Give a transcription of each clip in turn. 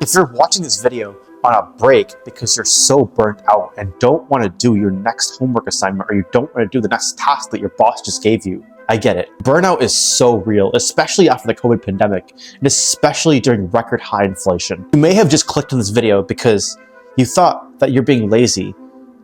If you're watching this video on a break because you're so burnt out and don't want to do your next homework assignment, or you don't want to do the next task that your boss just gave you, I get it. Burnout is so real, especially after the COVID pandemic, and especially during record high inflation. You may have just clicked on this video because you thought that you're being lazy.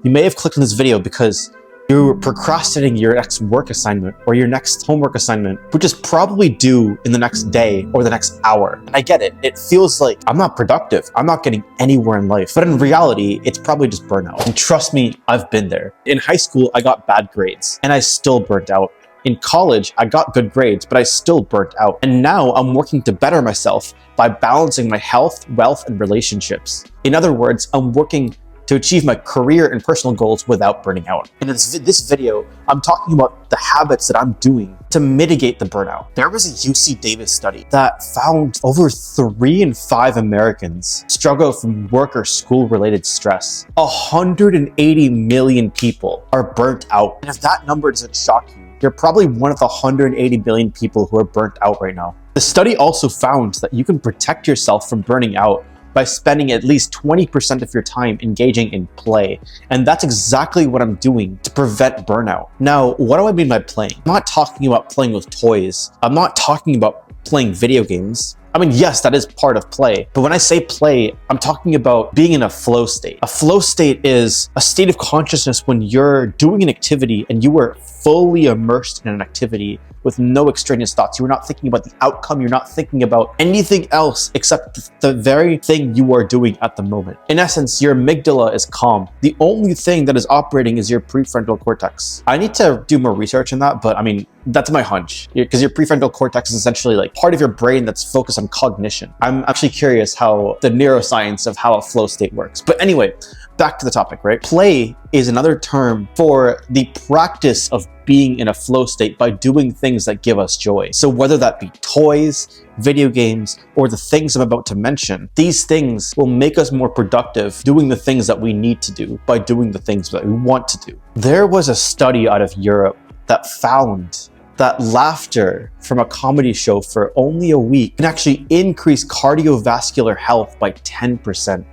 You may have clicked on this video because you're procrastinating your next work assignment or your next homework assignment, which is probably due in the next day or the next hour. And I get it. It feels like I'm not productive. I'm not getting anywhere in life. But in reality, it's probably just burnout. And trust me, I've been there. In high school, I got bad grades and I still burnt out. In college, I got good grades, but I still burnt out. And now I'm working to better myself by balancing my health, wealth, and relationships. In other words, I'm working to achieve my career and personal goals without burning out. And in this video, I'm talking about the habits that I'm doing to mitigate the burnout. There was a UC Davis study that found over 3 in 5 Americans struggle from work or school-related stress. 180 million people are burnt out. And if that number doesn't shock you, you're probably one of the 180 million people who are burnt out right now. The study also found that you can protect yourself from burning out by spending at least 20% of your time engaging in play. And that's exactly what I'm doing to prevent burnout. Now, what do I mean by playing? I'm not talking about playing with toys. I'm not talking about playing video games. I mean, yes, that is part of play. But when I say play, I'm talking about being in a flow state. A flow state is a state of consciousness when you're doing an activity and you are fully immersed in an activity with no extraneous thoughts. You're not thinking about the outcome. You're not thinking about anything else except the very thing you are doing at the moment. In essence, your amygdala is calm. The only thing that is operating is your prefrontal cortex. I need to do more research on that, but I mean, that's my hunch, because your prefrontal cortex is essentially like part of your brain that's focused on cognition. I'm actually curious how the neuroscience of how a flow state works. But anyway, back to the topic, right? Play is another term for the practice of being in a flow state by doing things that give us joy. So whether that be toys, video games, or the things I'm about to mention, these things will make us more productive doing the things that we need to do by doing the things that we want to do. There was a study out of Europe that found that laughter from a comedy show for only a week can actually increase cardiovascular health by 10%.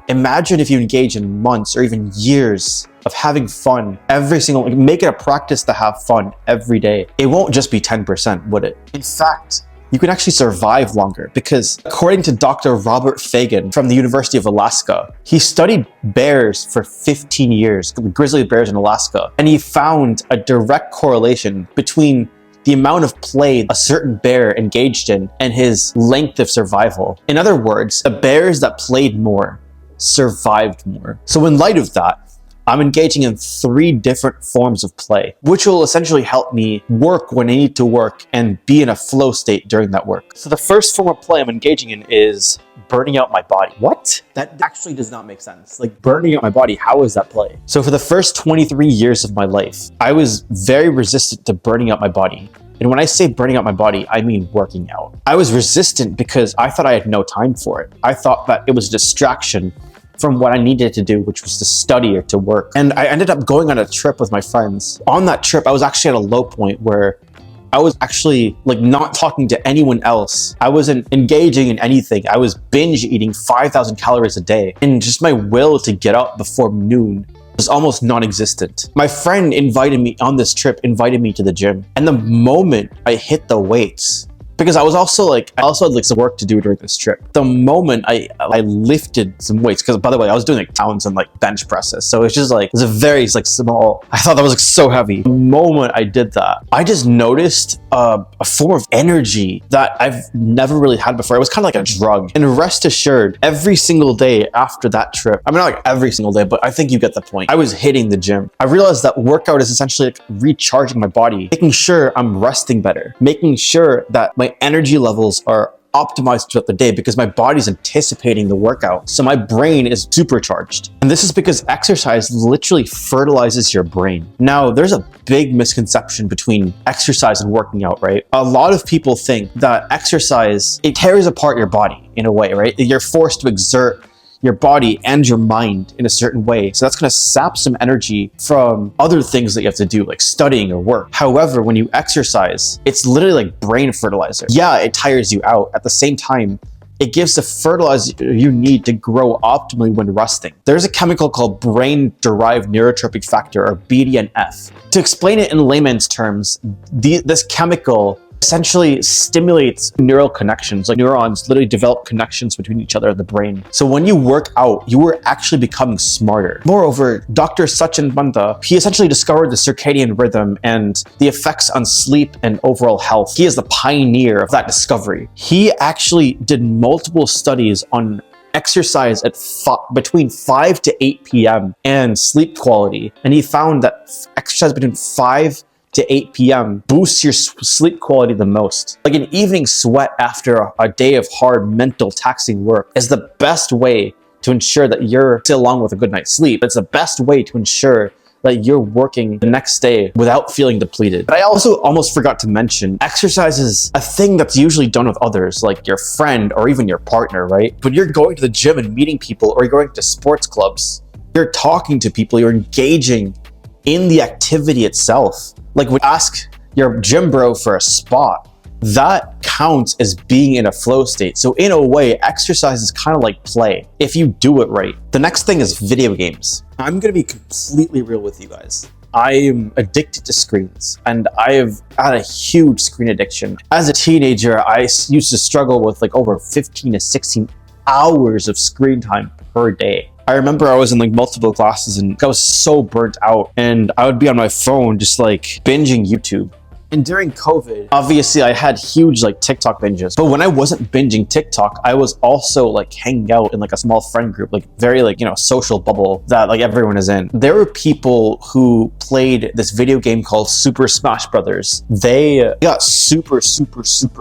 Imagine if you engage in months or even years of having fun make it a practice to have fun every day. It won't just be 10%, would it? In fact, you can actually survive longer because according to Dr. Robert Fagan from the University of Alaska, he studied bears for 15 years, grizzly bears in Alaska, and he found a direct correlation between the amount of play a certain bear engaged in and his length of survival. In other words, the bears that played more survived more. So in light of that, I'm engaging in 3 different forms of play, which will essentially help me work when I need to work and be in a flow state during that work. So the first form of play I'm engaging in is burning out my body. What? That actually does not make sense. Like, burning out my body, how is that play? So for the first 23 years of my life, I was very resistant to burning out my body. And when I say burning out my body, I mean working out. I was resistant because I thought I had no time for it. I thought that it was a distraction from what I needed to do, which was to study or to work. And I ended up going on a trip with my friends. On that trip, I was actually at a low point where I was actually like not talking to anyone else. I wasn't engaging in anything. I was binge eating 5,000 calories a day. And just my will to get up before noon was almost non-existent. My friend invited me on this trip, invited me to the gym. And the moment I hit the weights, because I also had some work to do during this trip. The moment I lifted some weights, because by the way, I was doing like pounds and like bench presses. So it's just like, it was a very like small, I thought that was like so heavy. The moment I did that, I just noticed a form of energy that I've never really had before. It was kind of like a drug. And rest assured, every single day after that trip, I mean, not like every single day, but I think you get the point. I was hitting the gym. I realized that workout is essentially like recharging my body, making sure I'm resting better, making sure that my energy levels are optimized throughout the day because my body's anticipating the workout. So my brain is supercharged. And this is because exercise literally fertilizes your brain. Now, there's a big misconception between exercise and working out, right? A lot of people think that exercise, it tears apart your body in a way, right? You're forced to exert your body and your mind in a certain way. So that's going to sap some energy from other things that you have to do, like studying or work. However, when you exercise, it's literally like brain fertilizer. Yeah, it tires you out. At the same time, It gives the fertilizer you need to grow optimally when resting. There's a chemical called brain-derived neurotrophic factor, or BDNF. To explain it in layman's terms, this chemical essentially stimulates neural connections. Like neurons literally develop connections between each other in the brain. So when you work out, you are actually becoming smarter. Moreover, Dr. Sachin Banda, he essentially discovered the circadian rhythm and the effects on sleep and overall health. He is the pioneer of that discovery. He actually did multiple studies on exercise at between 5 to 8 p.m. and sleep quality. And he found that exercise between 5 to 8 p.m. boosts your sleep quality the most. Like an evening sweat after a day of hard mental taxing work is the best way to ensure that you're still along with a good night's sleep. It's the best way to ensure that you're working the next day without feeling depleted. But I also almost forgot to mention, exercise is a thing that's usually done with others, like your friend or even your partner, right? When you're going to the gym and meeting people, or you're going to sports clubs, you're talking to people, you're engaging in the activity itself. Like when you ask your gym bro for a spot, that counts as being in a flow state. So in a way, exercise is kind of like play, if you do it right. The next thing is video games. I'm gonna be completely real with you guys. I am addicted to screens, and I have had a huge screen addiction. As a teenager, I used to struggle with like over 15 to 16 hours of screen time per day. I remember I was in like multiple classes and I was so burnt out, and I would be on my phone just like binging YouTube. And during COVID, obviously I had huge like TikTok binges, but when I wasn't binging TikTok, I was also like hanging out in like a small friend group, like very like, you know, social bubble that like everyone is in. There were people who played this video game called Super Smash Brothers. They got super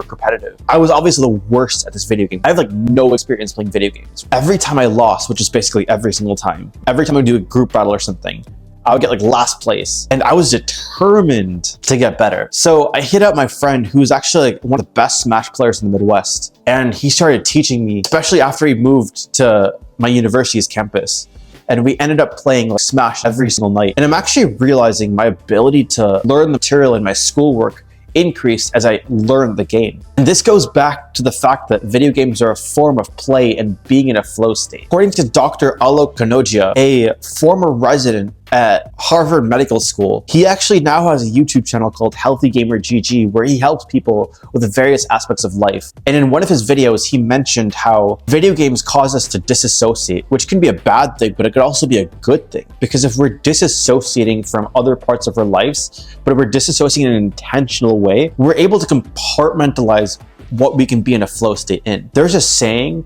competitive. I was obviously the worst at this video game. I have like no experience playing video games. Every time I lost, which is basically every single time, every time I do a group battle or something, I would get like last place, and I was determined to get better. So I hit up my friend who's actually like one of the best Smash players in the Midwest, and he started teaching me, especially after he moved to my university's campus. And we ended up playing like Smash every single night. And I'm actually realizing my ability to learn the material in my schoolwork increased as I learned the game. And this goes back to the fact that video games are a form of play and being in a flow state. According to Dr. Alok Kanodia, a former resident at Harvard Medical School, he actually now has a YouTube channel called Healthy Gamer GG, where he helps people with the various aspects of life. And in one of his videos, he mentioned how video games cause us to disassociate, which can be a bad thing, but it could also be a good thing. Because if we're disassociating from other parts of our lives, but we're disassociating in an intentional way, we're able to compartmentalize what we can be in a flow state in. There's a saying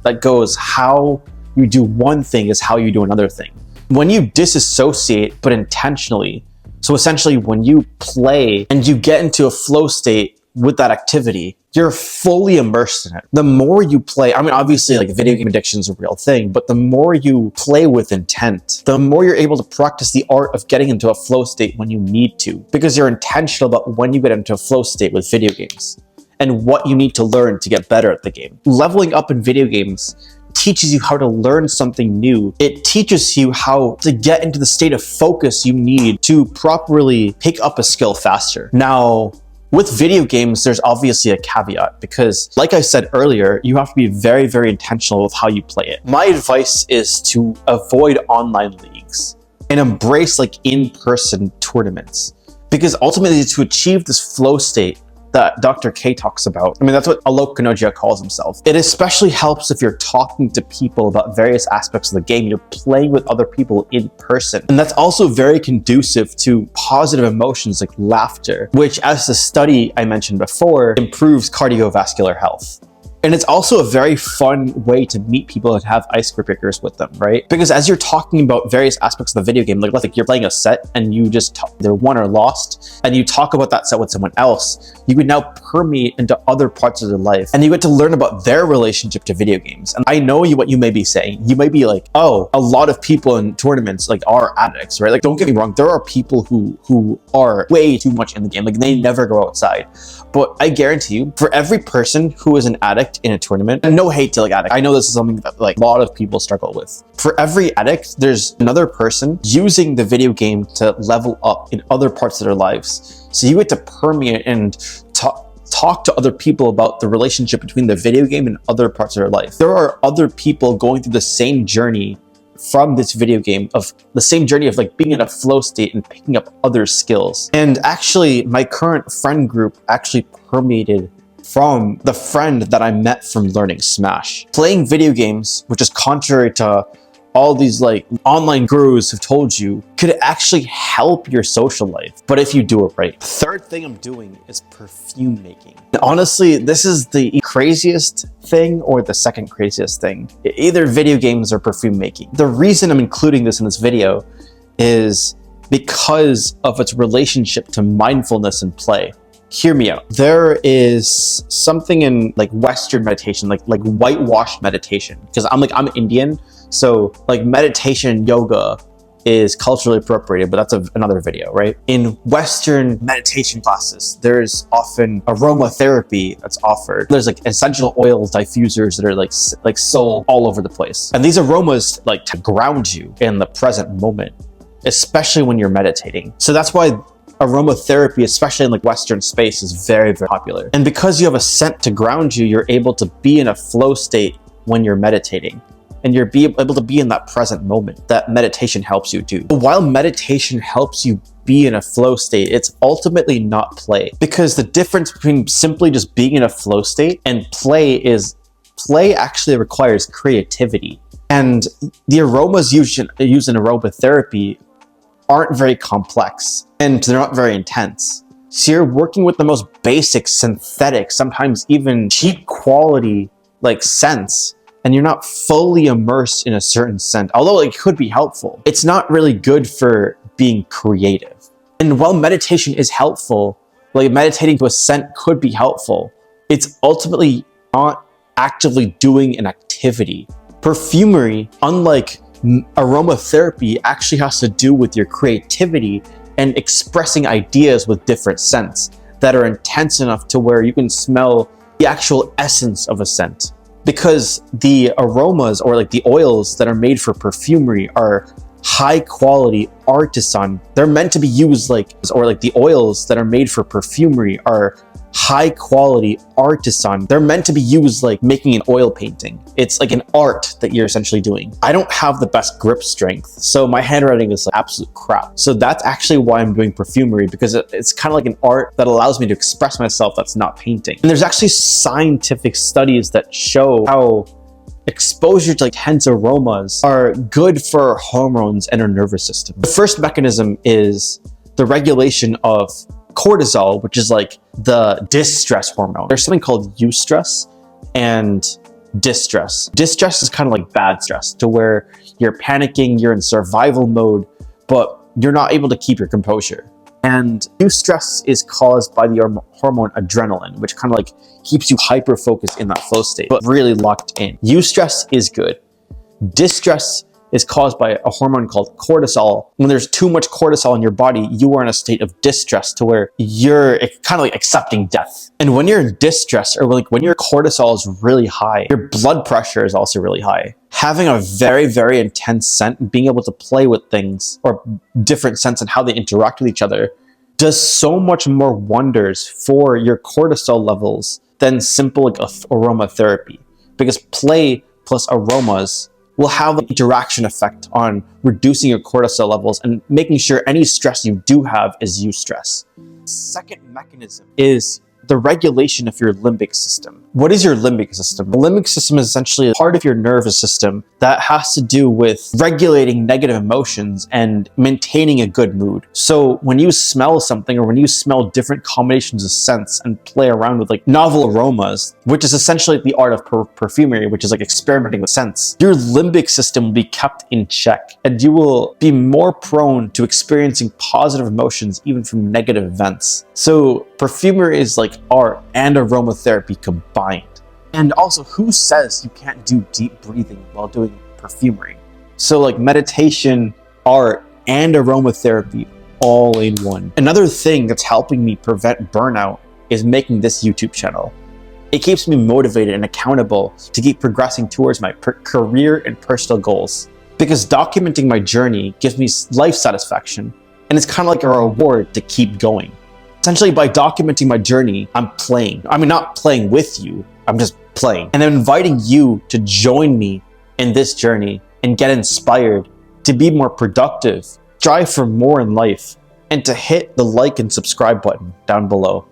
that goes, how you do one thing is how you do another thing. When you disassociate, but intentionally, so essentially when you play and you get into a flow state with that activity, you're fully immersed in it. The more you play, I mean, obviously like video game addiction is a real thing, but the more you play with intent, the more you're able to practice the art of getting into a flow state when you need to, because you're intentional about when you get into a flow state with video games and what you need to learn to get better at the game. Leveling up in video games teaches you how to learn something new. It teaches you how to get into the state of focus you need to properly pick up a skill faster. Now, with video games, there's obviously a caveat because, like I said earlier, you have to be very, very intentional with how you play it. My advice is to avoid online leagues and embrace like in-person tournaments, because ultimately to achieve this flow state that Dr. K talks about, I mean, that's what Alok Kanodia calls himself. It especially helps if you're talking to people about various aspects of the game. You're playing with other people in person. And that's also very conducive to positive emotions like laughter, which, as the study I mentioned before, improves cardiovascular health. And it's also a very fun way to meet people and have icebreakers with them, right? Because as you're talking about various aspects of the video game, like you're playing a set and you just either won or lost, and you talk about that set with someone else, you would now permeate into other parts of their life, and you get to learn about their relationship to video games. And I know what you may be saying. You may be like, oh, a lot of people in tournaments like are addicts, right? Like, don't get me wrong, there are people who are way too much in the game. Like, they never go outside. But I guarantee you, for every person who is an addict in a tournament, and no hate to like addicts, I know this is something that like a lot of people struggle with. For every addict, there's another person using the video game to level up in other parts of their lives. So you get to permeate and talk to other people about the relationship between the video game and other parts of their life. There are other people going through the same journey from this video game, of the same journey of like being in a flow state and picking up other skills. And actually, my current friend group actually permeated from the friend that I met from learning Smash. Playing video games, which is contrary to all these like online gurus have told you, could actually help your social life, but if you do it right. The third thing I'm doing is perfume making. Honestly, this is the craziest thing or the second craziest thing. Either video games or perfume making. The reason I'm including this in this video is because of its relationship to mindfulness and play. Hear me out. There is something in like Western meditation, like whitewashed meditation, because I'm Indian, so like meditation yoga is culturally appropriated, but that's another video, right? In Western meditation classes, there's often aromatherapy that's offered. There's like essential oil diffusers that are like sold all over the place. And these aromas like to ground you in the present moment, especially when you're meditating. So that's why aromatherapy, especially in like Western space, is very, very popular. And because you have a scent to ground you, you're able to be in a flow state when you're meditating. And you're able to be in that present moment that meditation helps you do. But while meditation helps you be in a flow state, it's ultimately not play. Because the difference between simply just being in a flow state and play is, play actually requires creativity. And the aromas used in aromatherapy aren't very complex and they're not very intense. So you're working with the most basic, synthetic, sometimes even cheap quality like scents, and you're not fully immersed in a certain scent, although it could be helpful. It's not really good for being creative. And while meditation is helpful, like meditating to a scent could be helpful, it's ultimately not actively doing an activity. Perfumery, unlike aromatherapy, actually has to do with your creativity and expressing ideas with different scents that are intense enough to where you can smell the actual essence of a scent. Because the aromas or like the oils that are made for perfumery are high quality artisan. They're meant to be used the oils that are made for perfumery are high quality artisan. They're meant to be used like making an oil painting. It's like an art that you're essentially doing. I don't have the best grip strength, so my handwriting is like absolute crap. So that's actually why I'm doing perfumery, because it's kind of like an art that allows me to express myself that's not painting. And there's actually scientific studies that show how exposure to like intense aromas are good for hormones and our nervous system. The first mechanism is the regulation of cortisol, which is like the distress hormone. There's something called eustress and distress. Distress is kind of like bad stress, to where you're panicking, you're in survival mode, but you're not able to keep your composure. And eustress is caused by the hormone adrenaline, which kind of like keeps you hyper-focused in that flow state, but really locked in. Eustress is good. Distress is caused by a hormone called cortisol. When there's too much cortisol in your body, you are in a state of distress to where you're kind of like accepting death. And when you're in distress, or like when your cortisol is really high, your blood pressure is also really high. Having a very, very intense scent and being able to play with things or different scents and how they interact with each other does so much more wonders for your cortisol levels than simple like aromatherapy. Because play plus aromas will have an interaction effect on reducing your cortisol levels and making sure any stress you do have is eustress. Second mechanism is the regulation of your limbic system. What is your limbic system? The limbic system is essentially a part of your nervous system that has to do with regulating negative emotions and maintaining a good mood. So when you smell something, or when you smell different combinations of scents and play around with like novel aromas, which is essentially the art of perfumery, which is like experimenting with scents, your limbic system will be kept in check, and you will be more prone to experiencing positive emotions even from negative events. So perfumery is like art and aromatherapy combined. And also, who says you can't do deep breathing while doing perfumery? So like meditation, art, and aromatherapy all in one. Another thing that's helping me prevent burnout is making this YouTube channel. It keeps me motivated and accountable to keep progressing towards my career and personal goals. Because documenting my journey gives me life satisfaction, and it's kind of like a reward to keep going. Essentially, by documenting my journey, I'm playing. I mean, not playing with you, I'm just playing. And I'm inviting you to join me in this journey and get inspired to be more productive, strive for more in life, and to hit the like and subscribe button down below.